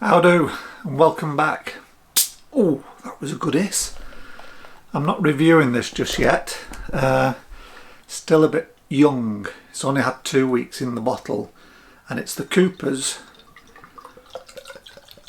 How do, and welcome back. Oh, that was a good hiss. I'm not reviewing this just yet. Still a bit young. It's only had 2 weeks in the bottle, and it's the Cooper's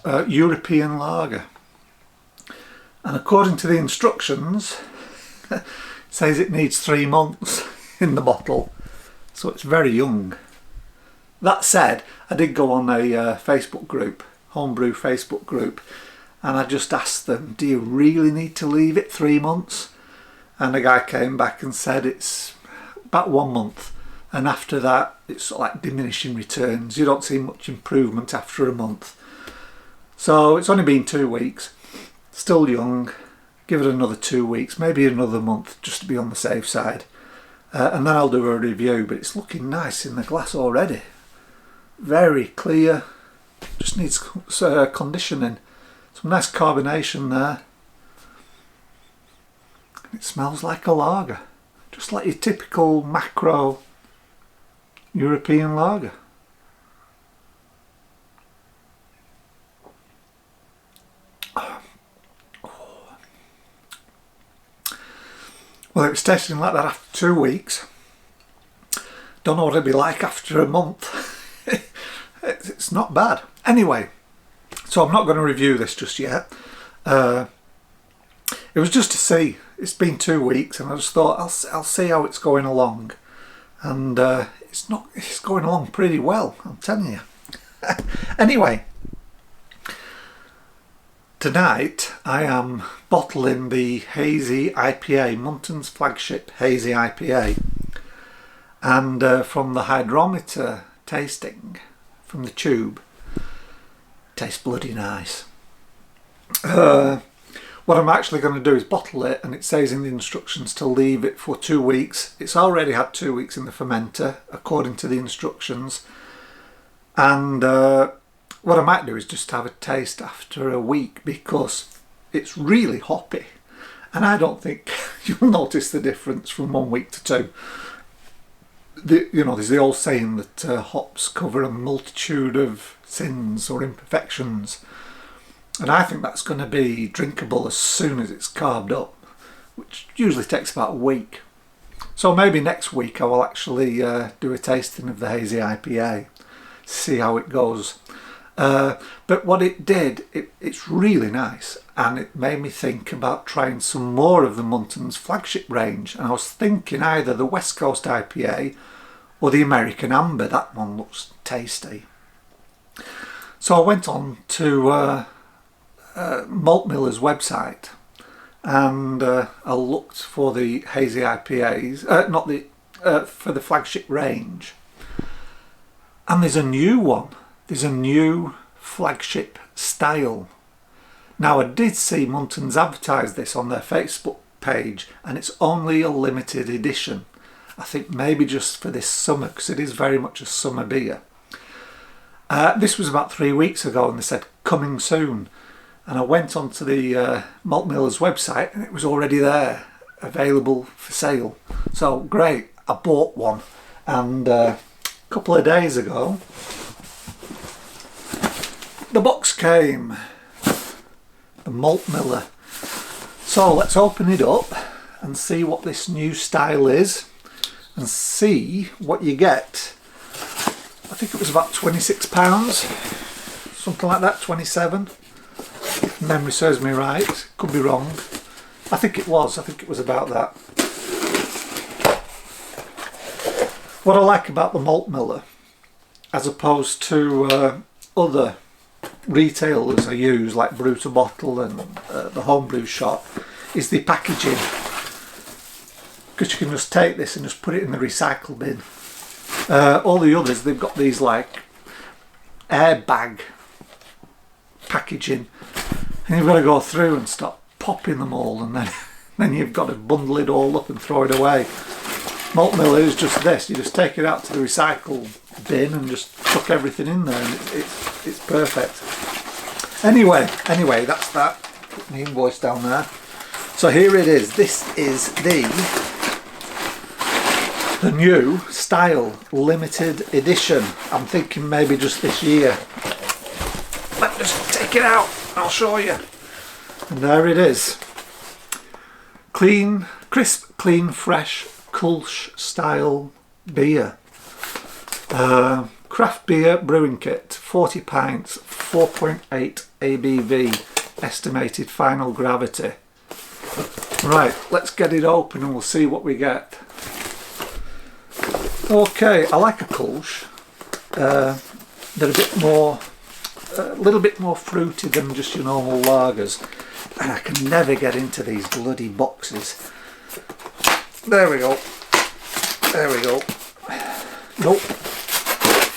European Lager. And according to the instructions, it says it needs 3 months in the bottle, so it's very young. That said, I did go on a Facebook group, homebrew Facebook group, and I just asked them, do you really need to leave it 3 months? And the guy came back and said it's about 1 month, and after that it's sort of like diminishing returns. You don't see much improvement after a month. So it's only been 2 weeks, still young. Give it another 2 weeks, maybe another month, just to be on the safe side, and then I'll do a review. But it's looking nice in the glass already, very clear. Just needs conditioning. Some nice carbonation there. It smells like a lager, just like your typical macro European lager. Well, it was tasting like that after 2 weeks. Don't know what it'd be like after a month. It's not bad. Anyway, so I'm not going to review this just yet. It was just to see. It's been 2 weeks, and I just thought I'll see how it's going along. And it's going along pretty well, I'm telling you. Anyway, tonight I am bottling the Hazy IPA, Muntons Flagship Hazy IPA, and from the hydrometer tasting from the tube, tastes bloody nice. What I'm actually going to do is bottle it, and it says in the instructions to leave it for 2 weeks. It's already had 2 weeks in the fermenter according to the instructions, and what I might do is just have a taste after a week, because it's really hoppy, and I don't think you'll notice the difference from 1 week to 2. There's the old saying that hops cover a multitude of sins or imperfections, and I think that's going to be drinkable as soon as it's carved up, which usually takes about a week. So maybe next week I will actually do a tasting of the Hazy IPA, see how it goes. But what it did, it's really nice, and it made me think about trying some more of the Muntons Flagship range, and I was thinking either the West Coast IPA or the American Amber. That one looks tasty. So I went on to Malt Miller's website, and I looked for the Hazy IPAs, for the Flagship range, and there's a new one. There's a new Flagship style. Now, I did see Muntons advertise this on their Facebook page, and it's only a limited edition. I think maybe just for this summer, because it is very much a summer beer. This was about 3 weeks ago, and they said coming soon. And I went onto the Malt Miller's website, and it was already there, available for sale. So great, I bought one, and a couple of days ago the box came, the Malt Miller. So let's open it up and see what this new style is, and see what you get. I think it was about £26, something like that, 27. If memory serves me right, could be wrong. I think it was about that. What I like about the Malt Miller, as opposed to other retailers I use like Brew to Bottle and the Homebrew Shop, is the packaging, because you can just take this and just put it in the recycle bin. All the others, they've got these like airbag packaging, and you've got to go through and start popping them all, and then you've got to bundle it all up and throw it away. Malt Miller is just this. You just take it out to the recycle bin and just chuck everything in there, and it's perfect. Anyway, that's that. Put the invoice down there. So here it is. This is the new style limited edition. I'm thinking maybe just this year. Let just take it out, I'll show you. And there it is. Clean, crisp, clean, fresh, Kolsch style beer. Craft beer brewing kit, 40 pints, 4.8 ABV, estimated final gravity. Right, let's get it open and we'll see what we get. Okay, I like a Kolsch. They're a little bit more fruity than just your normal lagers. And I can never get into these bloody boxes. There we go. There we go. Nope.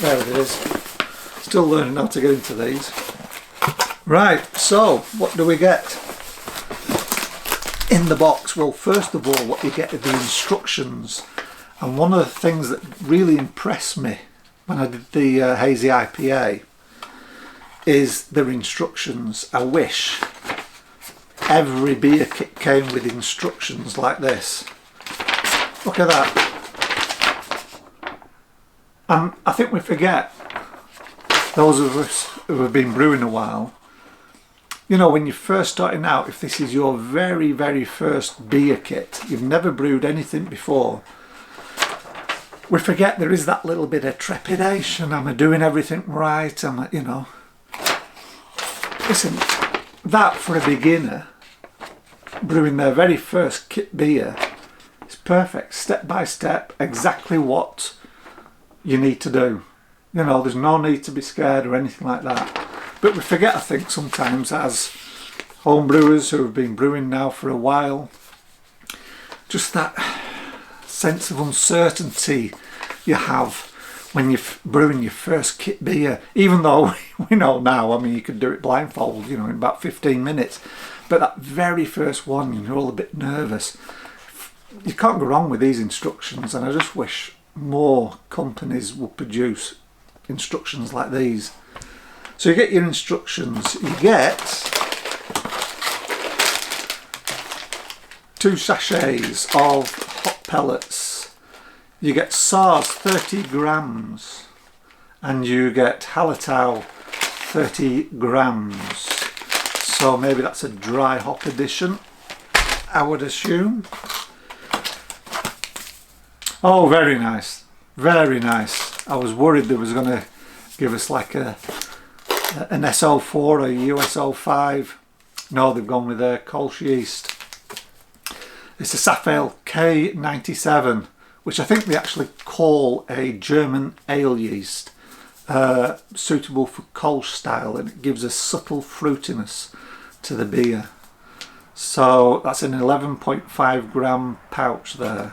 There it is. Still learning how to get into these. Right, so what do we get in the box? Well, first of all, what you get are the instructions. And one of the things that really impressed me when I did the hazy IPA is their instructions. I wish every beer kit came with instructions like this. Look at that. And I think we forget, those of us who have been brewing a while, you know, when you're first starting out, if this is your very, very first beer kit, you've never brewed anything before, we forget there is that little bit of trepidation. Am I doing everything right? Am I, you know. Listen, that for a beginner, brewing their very first kit beer, is perfect. Step by step, exactly what you need to do. You know, there's no need to be scared or anything like that. But we forget, I think, sometimes as home brewers who have been brewing now for a while, just that sense of uncertainty you have when you're brewing your first kit beer. Even though we know now, I mean, you could do it blindfold, you know, in about 15 minutes. But that very first one, you're all a bit nervous. You can't go wrong with these instructions, and I just wish more companies would produce instructions like these. So you get your instructions, you get 2 sachets of hot pellets, you get SARS 30 grams, and you get Hallertau 30 grams. So maybe that's a dry hop edition, I would assume. Oh, very nice, very nice. I was worried they was going to give us like an SO4 or a USO5. No, they've gone with a Kolsch yeast. It's a Safale K97, which I think they actually call a German ale yeast, suitable for Kolsch style, and it gives a subtle fruitiness to the beer. So that's an 11.5 gram pouch there.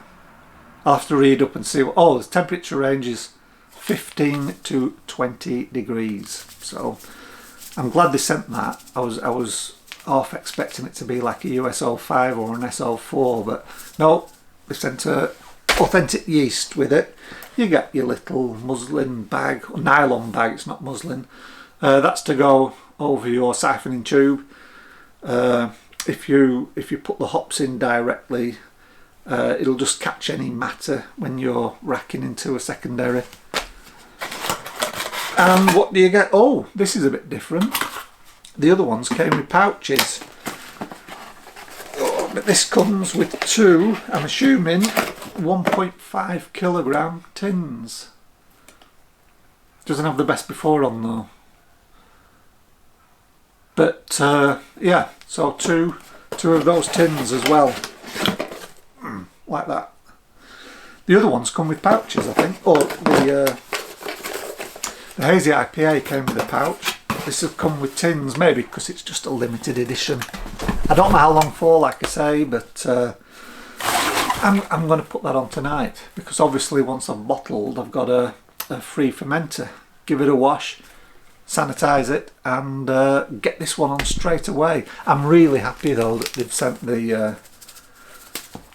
I'll have to read up and see what, oh, the temperature range is 15 to 20 degrees. So I'm glad they sent that. I was half expecting it to be like a USO5 or an SO4, but no, they sent a authentic yeast with it. You get your little muslin bag, or nylon bag, it's not muslin. That's to go over your siphoning tube. If you put the hops in directly, it'll just catch any matter when you're racking into a secondary. And what do you get? Oh, this is a bit different. The other ones came with pouches. Oh, but this comes with 2, I'm assuming, 1.5 kilogram tins. Doesn't have the best before on though. But yeah, so two of those tins as well. Like that. The other ones come with pouches, I think. Oh, the hazy IPA came with a pouch. This has come with tins, maybe because it's just a limited edition. I don't know how long for, like I say, but I'm going to put that on tonight, because obviously once I've bottled, I've got a free fermenter. Give it a wash, sanitize it, and get this one on straight away. I'm really happy though that they've sent the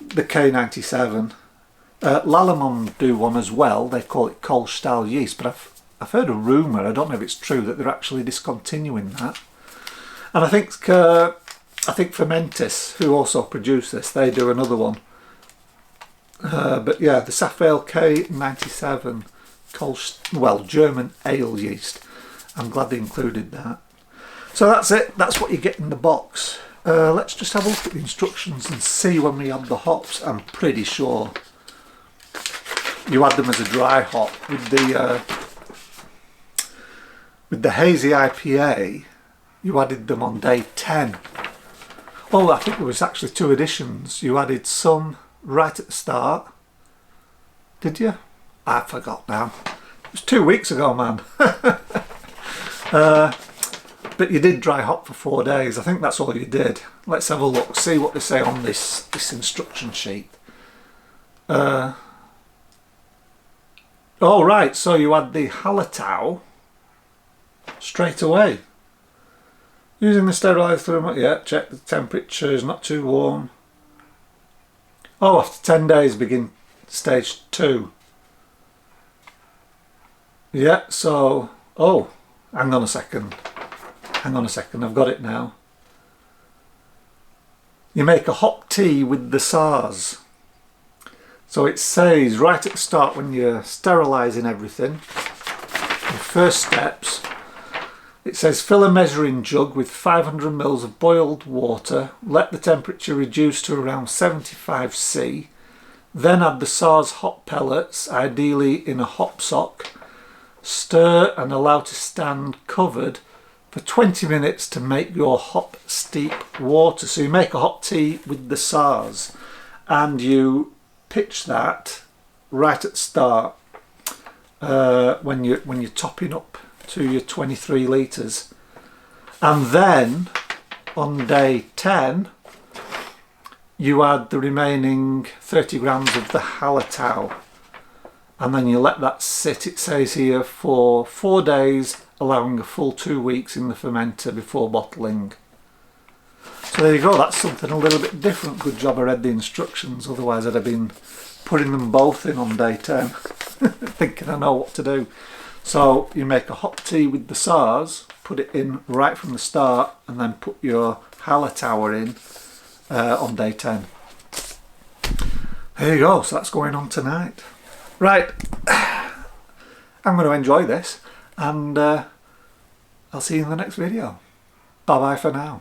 K97. Lallemand do one as well. They call it Kolsch style yeast, but I've heard a rumour, I don't know if it's true, that they're actually discontinuing that. And I think Fermentis, who also produce this, they do another one. But yeah, the Safale K97 Kolsch, well, German ale yeast. I'm glad they included that. So that's it, that's what you get in the box. Let's just have a look at the instructions and see when we add the hops. I'm pretty sure you add them as a dry hop. With the hazy IPA, you added them on day 10. Oh, I think there was actually 2 additions. You added some right at the start. Did you? I forgot now. It was 2 weeks ago, man. But you did dry hop for 4 days. I think that's all you did. Let's have a look, see what they say on this instruction sheet. Oh right, so you add the hallertau straight away. Using the steriliser thermometer, yeah, check the temperature is not too warm. Oh, after 10 days begin stage 2. Yeah, so, oh, hang on a second, I've got it now. You make a hop tea with the SARS. So it says right at the start when you're sterilising everything, the first steps, it says fill a measuring jug with 500 ml of boiled water, let the temperature reduce to around 75°C, then add the SARS hop pellets, ideally in a hop sock, stir and allow to stand covered for 20 minutes to make your hop steep water. So you make a hop tea with the SARS and you pitch that right at the start when you're topping up to your 23 litres, and then on day 10 you add the remaining 30 grams of the hallertau and then you let that sit, it says here, for 4 days, allowing a full 2 weeks in the fermenter before bottling. So there you go, that's something a little bit different. Good job I read the instructions, otherwise I'd have been putting them both in on day 10 thinking I know what to do. So you make a hop tea with the SARS, put it in right from the start, and then put your hallertau in on day 10. There you go, so that's going on tonight. Right, I'm going to enjoy this, and I'll see you in the next video. Bye bye for now.